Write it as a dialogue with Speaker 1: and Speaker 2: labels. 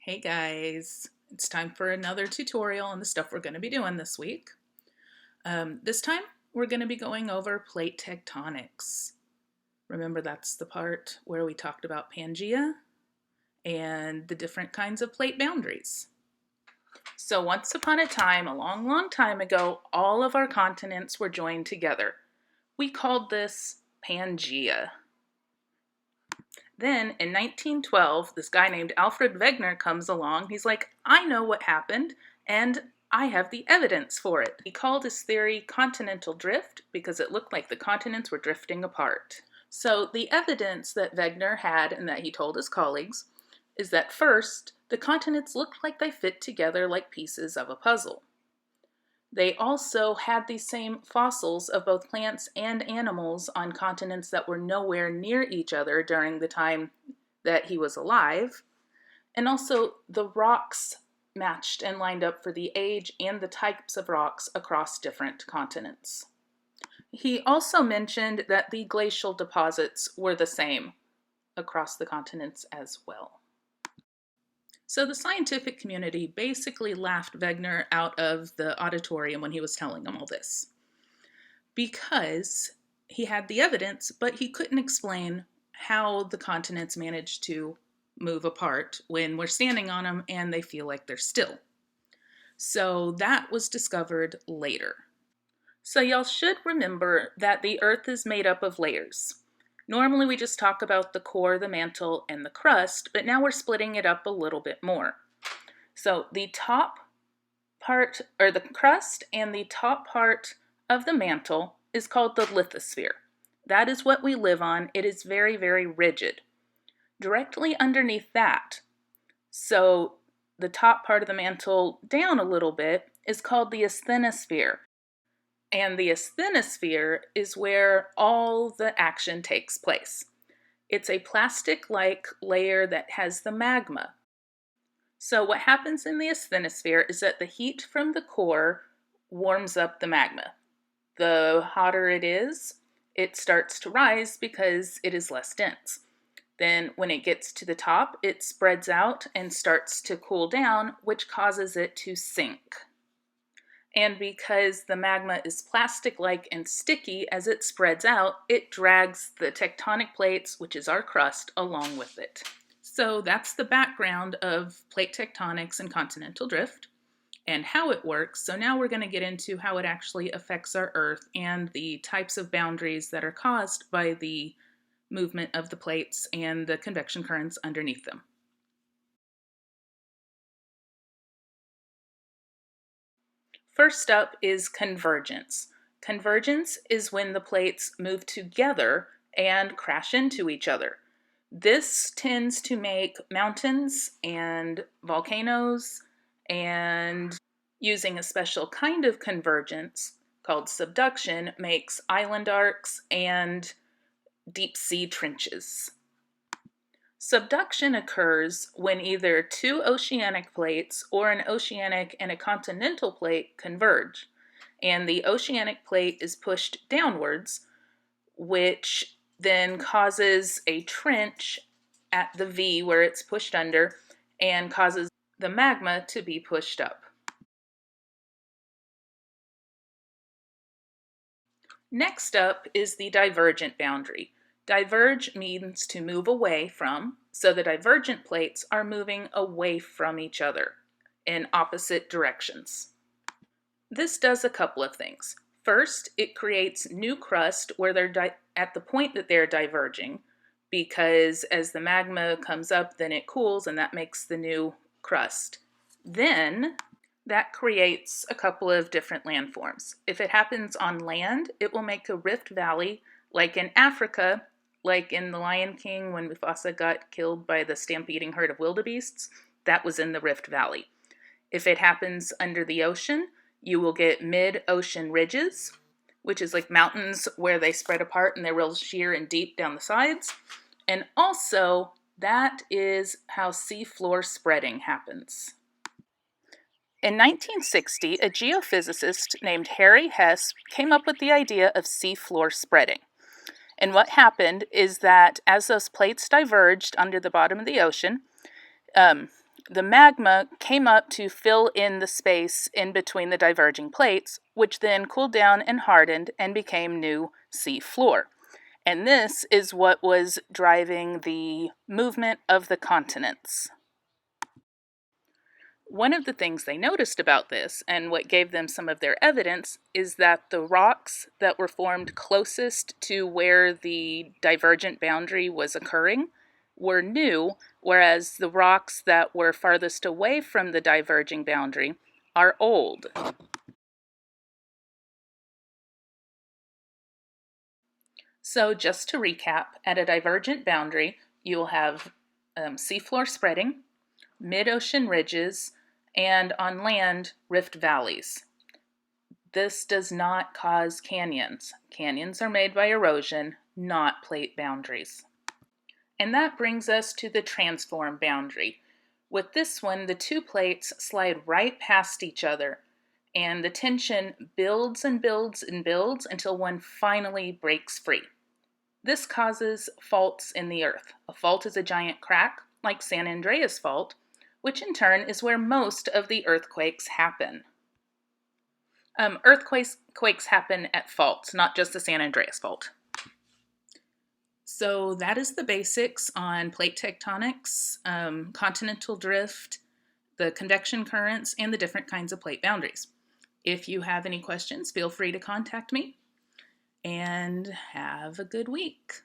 Speaker 1: Hey guys, it's time for another tutorial on the stuff we're going to be doing this week. This time we're going to be going over plate tectonics. Remember, that's the part where we talked about Pangea and the different kinds of plate boundaries. So once upon a time, a long time ago, all of our continents were joined together. We called this Pangea. Then in 1912, this guy named Alfred Wegener comes along. He's like, I know what happened, and I have the evidence for it. He called his theory continental drift because it looked like the continents were drifting apart. So the evidence that Wegener had and that he told his colleagues is that first, the continents looked like they fit together like pieces of a puzzle. They also had these same fossils of both plants and animals on continents that were nowhere near each other during the time that he was alive. And also the rocks matched and lined up for the age and the types of rocks across different continents. He also mentioned that the glacial deposits were the same across the continents as well. So the scientific community basically laughed Wegener out of the auditorium when he was telling them all this, because he had the evidence, but he couldn't explain how the continents managed to move apart when we're standing on them and they feel like they're still. So that was discovered later. So y'all should remember that the Earth is made up of layers. Normally we just talk about the core, the mantle, and the crust, but now we're splitting it up a little bit more. So the top part, or the crust and the top part of the mantle is called the lithosphere. That is what we live on. It is very, very rigid. Directly underneath that, so the top part of the mantle down a little bit, is called the asthenosphere. And the asthenosphere is where all the action takes place. It's a plastic-like layer that has the magma. So what happens in the asthenosphere is that the heat from the core warms up the magma. The hotter it is, it starts to rise because it is less dense. Then when it gets to the top, it spreads out and starts to cool down, which causes it to sink. And because the magma is plastic-like and sticky, as it spreads out, it drags the tectonic plates, which is our crust, along with it. So that's the background of plate tectonics and continental drift and how it works. So now we're going to get into how it actually affects our Earth and the types of boundaries that are caused by the movement of the plates and the convection currents underneath them. First up is convergence. Convergence is when the plates move together and crash into each other. This tends to make mountains and volcanoes, and using a special kind of convergence called subduction makes island arcs and deep sea trenches. Subduction occurs when either two oceanic plates or an oceanic and a continental plate converge, and the oceanic plate is pushed downwards, which then causes a trench at the V where it's pushed under and causes the magma to be pushed up. Next up is the divergent boundary. Diverge means to move away from, so the divergent plates are moving away from each other in opposite directions. This does a couple of things. First, it creates new crust where they're at the point that they're diverging, because as the magma comes up, then it cools and that makes the new crust. Then that creates a couple of different landforms. If it happens on land, it will make a rift valley, like in Africa, like in The Lion King when Mufasa got killed by the stampeding herd of wildebeests. That was in the Rift Valley. If it happens under the ocean, you will get mid-ocean ridges, which is like mountains where they spread apart and they're real sheer and deep down the sides. And also, that is how seafloor spreading happens. In 1960, a geophysicist named Harry Hess came up with the idea of seafloor spreading. And what happened is that as those plates diverged under the bottom of the ocean, The magma came up to fill in the space in between the diverging plates, which then cooled down and hardened and became new sea floor. And this is what was driving the movement of the continents. One of the things they noticed about this, and what gave them some of their evidence, is that the rocks that were formed closest to where the divergent boundary was occurring were new, whereas the rocks that were farthest away from the diverging boundary are old. So just to recap, at a divergent boundary, you'll have seafloor spreading, mid-ocean ridges, and on land, rift valleys. This does not cause canyons. Canyons are made by erosion, not plate boundaries. And that brings us to the transform boundary. With this one, the two plates slide right past each other, and the tension builds and builds and builds until one finally breaks free. This causes faults in the earth. A fault is a giant crack, like San Andreas Fault, which in turn is where most of the earthquakes happen. Earthquakes happen at faults, not just the San Andreas Fault. So that is the basics on plate tectonics, continental drift, the convection currents, and the different kinds of plate boundaries. If you have any questions, feel free to contact me, and have a good week.